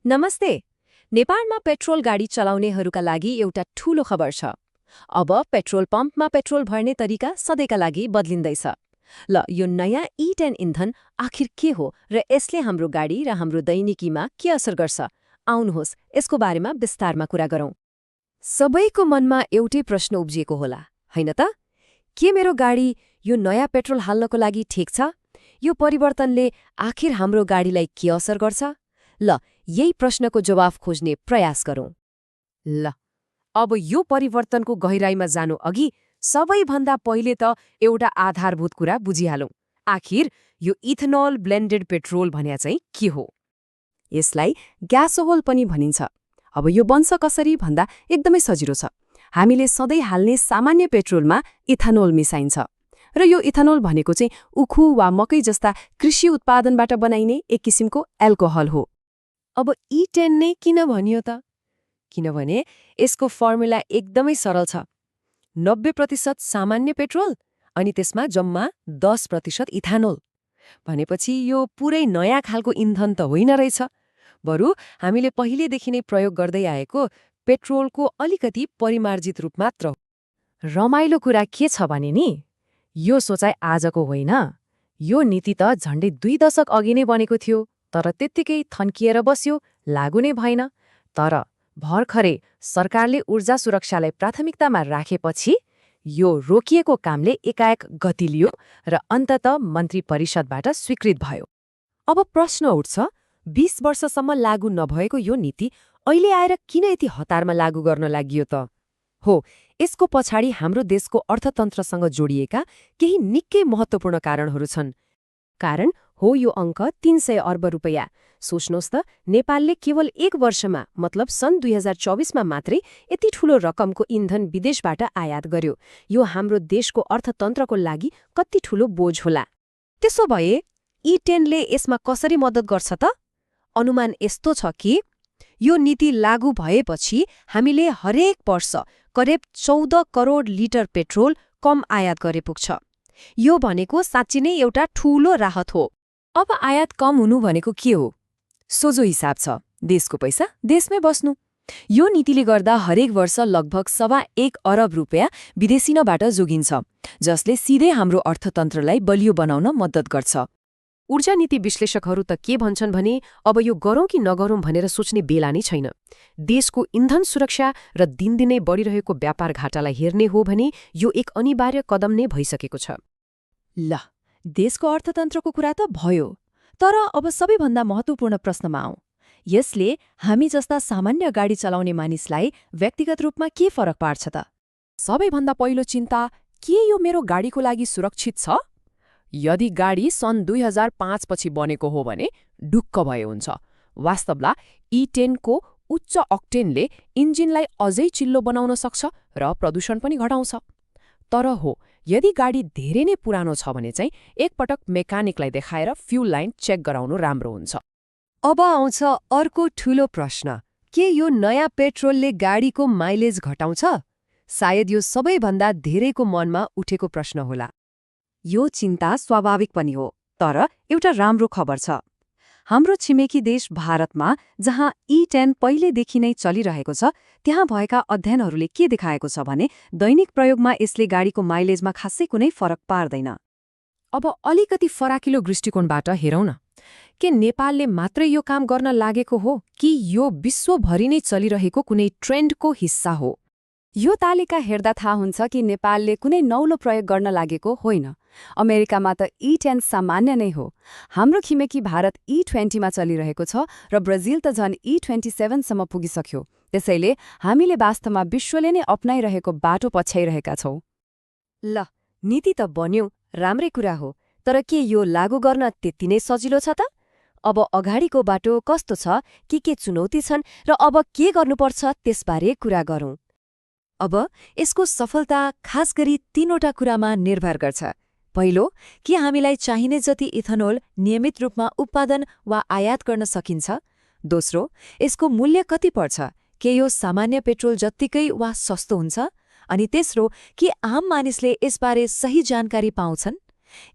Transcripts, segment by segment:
नमस्ते। नेपालमा पेट्रोल गाडी चलाउनेहरूका लागि एउटा ठूलो खबर छ। अब पेट्रोल पम्पमा पेट्रोल भर्ने तरिका सधैँका लागि बदलिँदैछ। ल यो नयाँ E10 इन्धन आखिर के हो र यसले हाम्रो गाडी र हाम्रो दैनिकीमा के असर गर्छ? आउनुहोस् यसको बारेमा विस्तारमा कुरा गरौँ। सबैको मनमा एउटै प्रश्न उब्जिएको होला, होइन त? के मेरो गाडी यो नयाँ पेट्रोल हाल्नको लागि ठिक छ? यो परिवर्तनले आखिर हाम्रो गाडीलाई के असर गर्छ? ल यही प्रश्नको जवाफ खोज्ने प्रयास गरौँ। ल अब यो परिवर्तनको गहिराईमा जानु अघि सबैभन्दा पहिले त एउटा आधारभूत कुरा बुझिहालौँ। आखिर यो इथेनोल ब्लेन्डेड पेट्रोल भन्या चाहिँ के हो? यसलाई ग्यासोहोल पनि भनिन्छ। अब यो बन्छ कसरी भन्दा एकदमै सजिलो छ। हामीले सधैँ हाल्ने सामान्य पेट्रोलमा इथेनोल मिसाइन्छ र यो इथेनोल भनेको चाहिँ उखु वा मकै जस्ता कृषि उत्पादनबाट बनाइने एक किसिमको एल्कोहल हो। अब E10 नै किन भनियो त? किनभने यसको फर्मुला एकदमै सरल छ। 90% सामान्य पेट्रोल अनि त्यसमा जम्मा 10% इथानोल। भनेपछि यो पुरै नयाँ खालको इन्धन त होइन रहेछ, बरु हामीले पहिलेदेखि नै प्रयोग गर्दै आएको पेट्रोलको अलिकति परिमार्जित रूप मात्र हो। रमाइलो कुरा के छ भने नि, यो सोचाइ आजको होइन। यो नीति त झन्डै 2 दशक अघि नै बनेको थियो, तर त्यत्तिकै थन्किएर बस्यो, लागू नै भएन। तर भर्खरै सरकारले ऊर्जा सुरक्षालाई प्राथमिकतामा राखेपछि यो रोकिएको कामले एकाएक गति लियो र अन्ततः मन्त्री परिषदबाट स्वीकृत भयो। अब प्रश्न उठ्छ, 20 वर्षसम्म लागू नभएको यो नीति अहिले आएर किन यति हतारमा लागू गर्न लागि त? हो, यसको पछाडि हाम्रो देशको अर्थतन्त्रसँग जोडिएका केही निकै महत्त्वपूर्ण कारणहरू छन्। कारण हो यो अङ्क 300 अर्ब रुपैयाँ। सोच्नुहोस् त, नेपालले केवल 1 वर्षमा मतलब सन् 2024मा मात्रै यति ठूलो रकमको इन्धन विदेशबाट आयात गर्यो। यो हाम्रो देशको अर्थतन्त्रको लागि कति ठूलो बोझ होला। त्यसो भए E10 ले यसमा कसरी मद्दत गर्छ त? अनुमान यस्तो छ कि यो नीति लागू भएपछि हामीले हरेक वर्ष करिब 14 करोड लिटर पेट्रोल कम आयात गरे पुग्छ। यो भनेको साँच्चै नै एउटा ठूलो राहत हो। अब आयात कम हुनु भनेको के हो? सोझो हिसाब छ, देशको पैसा देशमै बस्नु। यो नीतिले गर्दा हरेक वर्ष लगभग 1.25 अरब रुपैयाँ विदेशिनबाट जोगिन्छ, जसले सिधै हाम्रो अर्थतन्त्रलाई बलियो बनाउन मद्दत गर्छ। ऊर्जा नीति विश्लेषकहरू त के भन्छन् भने अब यो गरौँ कि नगरौँ भनेर सोच्ने बेला नै छैन। देशको इन्धन सुरक्षा र दिनदिनै बढिरहेको व्यापार घाटालाई हेर्ने हो भने यो एक अनिवार्य कदम नै भइसकेको छ। ल देशको अर्थतन्त्रको कुरा त भयो, तर अब सबैभन्दा महत्त्वपूर्ण प्रश्नमा आउँ। यसले हामी जस्ता सामान्य गाडी चलाउने मानिसलाई व्यक्तिगत रूपमा के फरक पार्छ त? सबैभन्दा पहिलो चिन्ता, के यो मेरो गाडीको लागि सुरक्षित छ? यदि गाडी सन् 2005 पछि बनेको हो भने ढुक्क भए हुन्छ। वास्तवमा E10 को उच्च अक्टेनले इन्जिनलाई अझै चिल्लो बनाउन सक्छ र प्रदूषण पनि घटाउँछ। तर हो, यदि गाडी धेरै नै पुरानो छ भने चाहिँ एकपटक मेकानिकलाई देखाएर फ्युल लाइन चेक गराउनु राम्रो हुन्छ। अब आउँछ अर्को ठूलो प्रश्न, के यो नयाँ पेट्रोलले गाडीको माइलेज घटाउँछ? सायद यो सबैभन्दा धेरैको मनमा उठेको प्रश्न होला। यो चिन्ता स्वाभाविक पनि हो, तर एउटा राम्रो खबर छ। हाम्रो छिमेकी देश भारतमा जहाँ E10 पहिलेदेखि नै चलिरहेको छ, त्यहाँ भएका अध्ययनहरूले के देखाएको छ भने दैनिक प्रयोगमा यसले गाडीको माइलेजमा खासै कुनै फरक पार्दैन। अब अलिकति फराकिलो दृष्टिकोणबाट हेरौँ न, के नेपालले मात्रै यो काम गर्न लागेको हो कि यो विश्वभरि नै चलिरहेको कुनै ट्रेन्डको हिस्सा हो? यो तालिका हेर्दा थाहा हुन्छ कि नेपालले कुनै नौलो प्रयोग गर्न लागेको होइन। अमेरिकामा त E10 सामान्य नै हो। हाम्रो छिमेकी भारत E20 मा चलिरहेको छ र ब्राजिल त झन् E27 सम्म पुगिसक्यो। त्यसैले हामीले वास्तवमा विश्वले नै अपनाइरहेको बाटो पछ्याइरहेका छौँ। ल नीति त बन्यो, राम्रै कुरा हो, तर के यो लागू गर्न त्यति नै सजिलो छ त? अब अगाडिको बाटो कस्तो छ, के चुनौती छन् र अब के गर्नुपर्छ त्यसबारे कुरा गरौँ। अब यसको सफलता खास गरी 3वटा कुरामा निर्भर गर्छ। पहिलो, के हामीलाई चाहिने जति इथेनोल नियमित रूपमा उत्पादन वा आयात गर्न सकिन्छ? दोस्रो, यसको मूल्य कति पर्छ? के यो सामान्य पेट्रोल जत्तिकै वा सस्तो हुन्छ? अनि तेस्रो, के आम मानिसले यसबारे सही जानकारी पाउँछन्?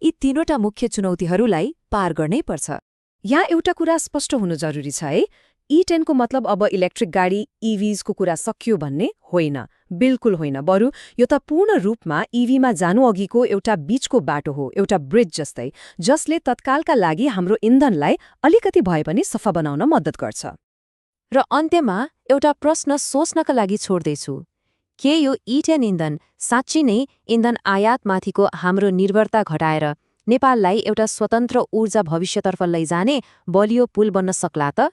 यी 3वटा मुख्य चुनौतीहरूलाई पार गर्नै पर्छ। यहाँ एउटा कुरा स्पष्ट हुनु जरुरी छ है, E10 को मतलब अब इलेक्ट्रिक गाडी इभीजको कुरा सकियो भन्ने होइन, बिल्कुल होइन। बरु यो त पूर्ण रूपमा इभीमा जानु अघिको एउटा बीचको बाटो हो, एउटा ब्रिज जस्तै, जसले तत्कालका लागि हाम्रो इन्धनलाई अलिकति भए पनि सफा बनाउन मद्दत गर्छ। र अन्त्यमा एउटा प्रश्न सोच्नका लागि छोड्दैछु। के यो E10 इन्धन साँच्ची नै इन्धन आयातमाथिको हाम्रो निर्भरता घटाएर नेपाललाई एउटा स्वतन्त्र ऊर्जा भविष्यतर्फ लैजाने बलियो पुल बन्न सक्ला त?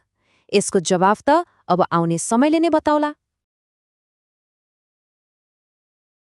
यसको जवाफ त अब आउने समयले नै बताउला।